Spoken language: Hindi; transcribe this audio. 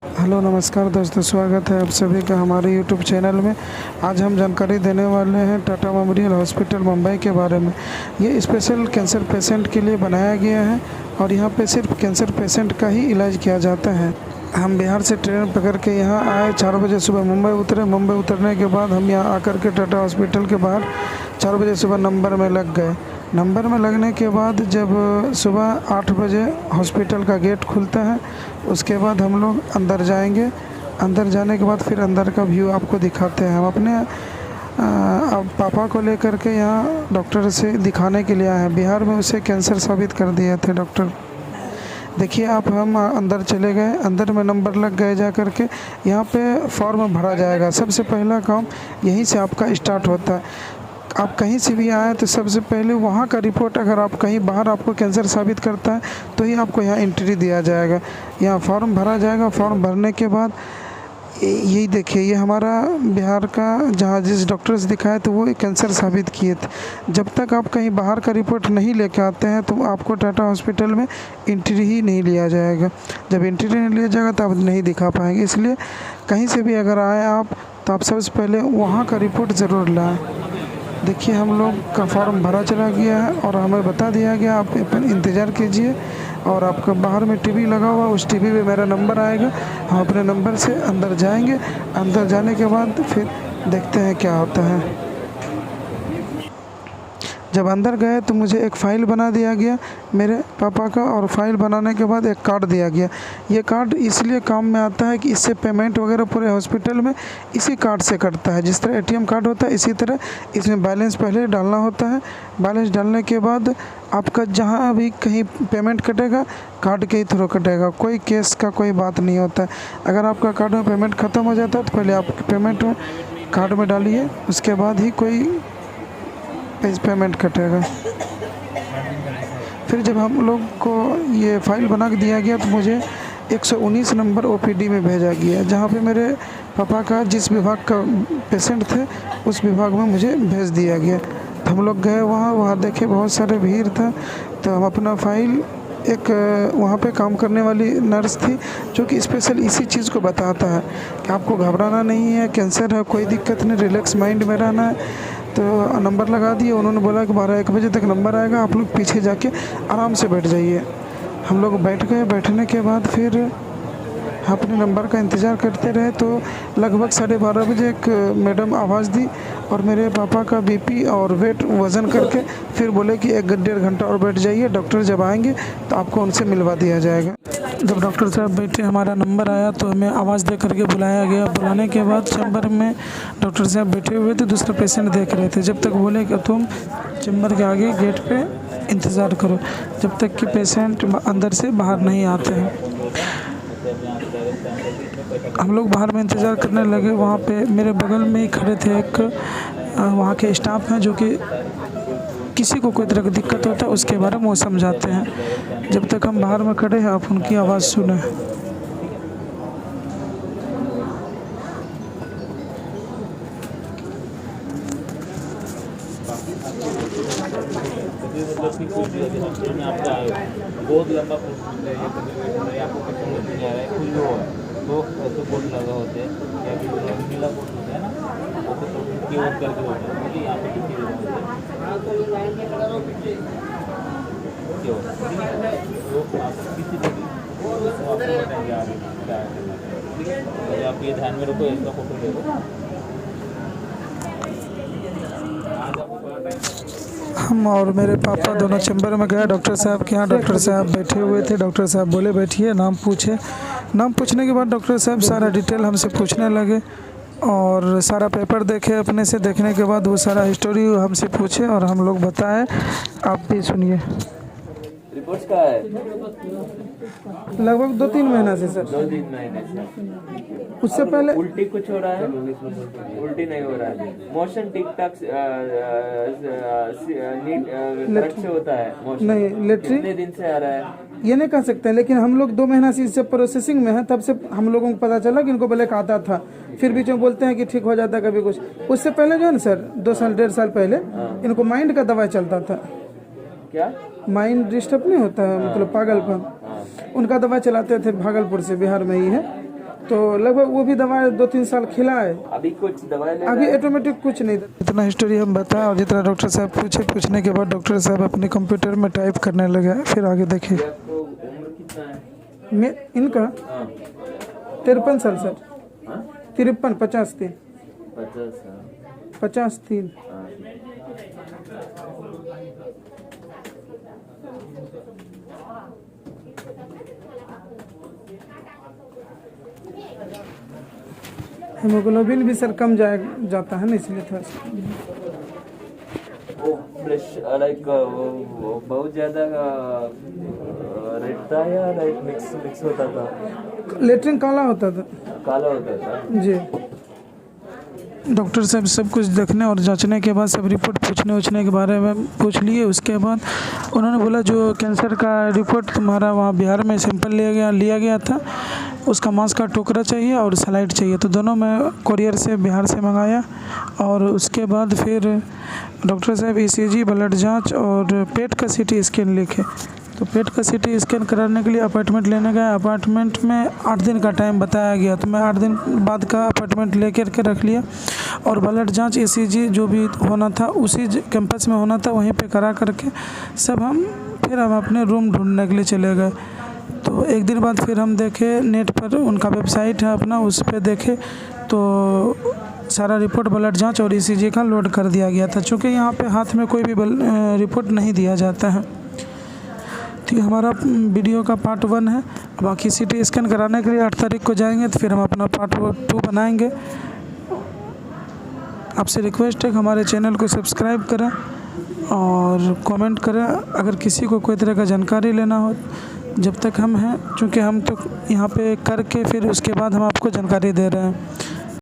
हेलो नमस्कार दोस्तों, स्वागत है आप सभी का हमारे यूट्यूब चैनल में। आज हम जानकारी देने वाले हैं टाटा मेमोरियल हॉस्पिटल मुंबई के बारे में। ये स्पेशल कैंसर पेशेंट के लिए बनाया गया है और यहाँ पे सिर्फ कैंसर पेशेंट का ही इलाज किया जाता है। हम बिहार से ट्रेन पकड़ के यहाँ आए, 4 बजे सुबह मुंबई उतरे। मुंबई उतरने के बाद हम यहाँ आकर के टाटा हॉस्पिटल के बाहर 4 बजे सुबह नंबर में लग गए। नंबर में लगने के बाद जब सुबह 8 बजे हॉस्पिटल का गेट खुलता है, उसके बाद हम लोग अंदर जाएंगे। अंदर जाने के बाद फिर अंदर का व्यू आपको दिखाते हैं। हम अपने अब पापा को लेकर के यहाँ डॉक्टर से दिखाने के लिए आए हैं। बिहार में उसे कैंसर साबित कर दिए थे डॉक्टर। देखिए आप, हम अंदर चले गए, अंदर में नंबर लग गए। जा कर के यहाँ पे फॉर्म भरा जाएगा। सबसे पहला काम यहीं से आपका स्टार्ट होता है। आप कहीं से भी आए तो सबसे पहले वहाँ का रिपोर्ट, अगर आप कहीं बाहर आपको कैंसर साबित करता है तो ही आपको यहाँ एंट्री दिया जाएगा। यहाँ फॉर्म भरा जाएगा। फॉर्म भरने के बाद यही देखिए, ये हमारा बिहार का जहाँ जिस डॉक्टर से दिखाया तो वो कैंसर साबित किए थे। जब तक आप कहीं बाहर का रिपोर्ट नहीं लेके आते हैं तो आपको टाटा हॉस्पिटल में एंट्री ही नहीं लिया जाएगा। जब एंट्री नहीं लिया जाएगा तो आप नहीं दिखा पाएंगे। इसलिए कहीं से भी अगर आए आप तो आप सबसे पहले वहाँ का रिपोर्ट ज़रूर लाएँ। देखिए हम लोग का फॉर्म भरा चला गया है और हमें बता दिया गया आप इंतज़ार कीजिए। और आपका बाहर में टीवी लगा हुआ, उस टीवी पे मेरा नंबर आएगा। हम अपने नंबर से अंदर जाएंगे। अंदर जाने के बाद फिर देखते हैं क्या होता है। जब अंदर गए तो मुझे एक फ़ाइल बना दिया गया मेरे पापा का, और फाइल बनाने के बाद एक कार्ड दिया गया। ये कार्ड इसलिए काम में आता है कि इससे पेमेंट वगैरह पूरे हॉस्पिटल में इसी कार्ड से कटता है। जिस तरह एटीएम कार्ड होता है, इसी तरह इसमें बैलेंस पहले डालना होता है। बैलेंस डालने के बाद आपका जहाँ भी कहीं पेमेंट कटेगा, कार्ड के ही थ्रू कटेगा। कोई केस का कोई बात नहीं होता है। अगर आपका कार्ड में पेमेंट ख़त्म हो जाता है तो पहले आप पेमेंट में कार्ड में डालिए, उसके बाद ही कोई पेमेंट कटेगा। फिर जब हम लोग को ये फ़ाइल बना के दिया गया तो मुझे 119 नंबर ओपीडी में भेजा गया, जहाँ पे मेरे पापा का जिस विभाग का पेशेंट थे उस विभाग में मुझे भेज दिया गया। तो हम लोग गए वहाँ देखे बहुत सारे भीड़ था। तो हम अपना फ़ाइल, एक वहाँ पे काम करने वाली नर्स थी जो कि स्पेशल इसी चीज़ को बताता है कि आपको घबराना नहीं है, कैंसर है, कोई दिक्कत नहीं, रिलैक्स माइंड में रहना है। तो नंबर लगा दिए। उन्होंने बोला कि 12-1 बजे तक नंबर आएगा, आप लोग पीछे जाके आराम से बैठ जाइए। हम लोग बैठ गए। बैठने के बाद फिर अपने नंबर का इंतज़ार करते रहे। तो लगभग 12:30 बजे एक मैडम आवाज़ दी और मेरे पापा का बीपी और वेट वज़न करके फिर बोले कि 1-1.5 घंटा और बैठ जाइए, डॉक्टर जब आएंगे तो आपको उनसे मिलवा दिया जाएगा। जब डॉक्टर साहब बैठे, हमारा नंबर आया तो हमें आवाज़ दे करके बुलाया गया। बुलाने के बाद चैम्बर में डॉक्टर साहब बैठे हुए थे, दूसरा पेशेंट देख रहे थे। जब तक बोले कि तुम चैम्बर के आगे गेट पे इंतज़ार करो, जब तक कि पेशेंट अंदर से बाहर नहीं आते हैं। हम लोग बाहर में इंतज़ार करने लगे। वहाँ पे मेरे बगल में ही खड़े थे एक वहाँ के स्टाफ हैं जो कि किसी को कोई तरह की दिक्कत होता है उसके बारे में वो समझाते हैं। जब तक हम बाहर में खड़े हैं आप उनकी आवाज़ सुने। बहुत लंबा प्रोसेस है ये, कभी आपको कुछ समझ नहीं आ रहा है, कुछ हो तो ऐसे बोर्ड लगा होते हैं या फिर नीला बोर्ड होता है ना, वो तो कीवर्ड करके होता है। मुझे यहाँ पे किसी किसी को भी बताएंगे आगे क्या है। आप ये ध्यान में रखो, इसका फोटो ले लो। हम और मेरे पापा दोनों चैम्बर में गए डॉक्टर साहब के यहाँ। डॉक्टर साहब बैठे हुए थे। डॉक्टर साहब बोले बैठिए, नाम पूछे। नाम पूछने के बाद डॉक्टर साहब सारा डिटेल हमसे पूछने लगे और सारा पेपर देखे। अपने से देखने के बाद वो सारा हिस्टोरी हमसे पूछे और हम लोग बताए। आप भी सुनिए। रिपोर्ट्स का है लगभग 2-3 महीना से सर। 2-3 महीने से। उससे पहले उल्टी कुछ हो रहा है? उल्टी नहीं हो रहा है। मोशन ठीक ठाक करेक्ट से होता है मोशन? नहीं, लेटरिन कितने दिन से आ रहा है ये नहीं कह सकते, लेकिन हम लोग 2 महीना से इससे प्रोसेसिंग में है। तब से हम लोगों को पता चला कि इनको पहले आता था, फिर बीच में बोलते हैं कि ठीक हो जाता है कभी कुछ। उससे पहले जो है ना सर, 2-1.5 साल पहले इनको माइंड का दवाई चलता था। क्या? माइंड डिस्टर्ब नहीं होता है, मतलब पागलपन। उनका दवा चलाते थे, भागलपुर से, बिहार में ही है। तो लगभग वो भी दवा 2-3 साल खिला है, अभी कुछ दवाई ले अभी ऑटोमेटिक कुछ नहीं। इतना हिस्ट्री हम बताएं और जितना डॉक्टर साहब पूछने के बाद डॉक्टर साहब अपने कंप्यूटर में टाइप करने लगे। फिर आगे देखिए। आपको उम्र कितना है? मैं इनका हाँ 53 साल सर। हाँ 53 53 50 साल 53। हाँ। हेमोग्लोबिन भी सर कम जाता है ना, इसलिए थोड़ा सा। वो ब्लश लाइक बहुत ज़्यादा रेड था या लाइक मिक्स होता था? लेटरिन काला होता था काला होता था जी। डॉक्टर साहब सब कुछ देखने और जांचने के बाद सब रिपोर्ट पूछने के बारे में पूछ लिए। उसके बाद उन्होंने बोला जो कैंसर का रिपोर्ट तुम्हारा वहाँ बिहार में सैंपल लिया गया था, उसका मांस का टुकड़ा चाहिए और सलाइड चाहिए। तो दोनों मैं कोरियर से बिहार से मंगाया। और उसके बाद फिर डॉक्टर साहब ECG, ब्लड जांच और पेट का CT स्कैन लिखे। तो पेट का CT स्कैन कराने के लिए अपॉइंटमेंट लेने गए। अपॉइंटमेंट में 8 दिन का टाइम बताया गया, तो मैं 8 दिन बाद का अपॉइंटमेंट लेकर के रख लिया। और ब्लड जांच ECG जो भी होना था उसी कैंपस में होना था, वहीं पे करा करके फिर हम अपने रूम ढूंढने के लिए चले गए। तो एक दिन बाद फिर हम देखे नेट पर, उनका वेबसाइट है अपना, उस पर देखे तो सारा रिपोर्ट ब्लड जांच और ECG का लोड कर दिया गया था। चूँकि यहाँ पे हाथ में कोई भी रिपोर्ट नहीं दिया जाता है। तो ये हमारा वीडियो का पार्ट 1 है। बाकी CT स्कैन कराने के लिए 8 तारीख को जाएंगे, तो फिर हम अपना पार्ट 2 बनाएंगे। आपसे रिक्वेस्ट है कि हमारे चैनल को सब्सक्राइब करें और कमेंट करें अगर किसी को कोई तरह का जानकारी लेना हो। जब तक हम हैं, क्योंकि हम तो यहाँ पे करके फिर उसके बाद हम आपको जानकारी दे रहे हैं।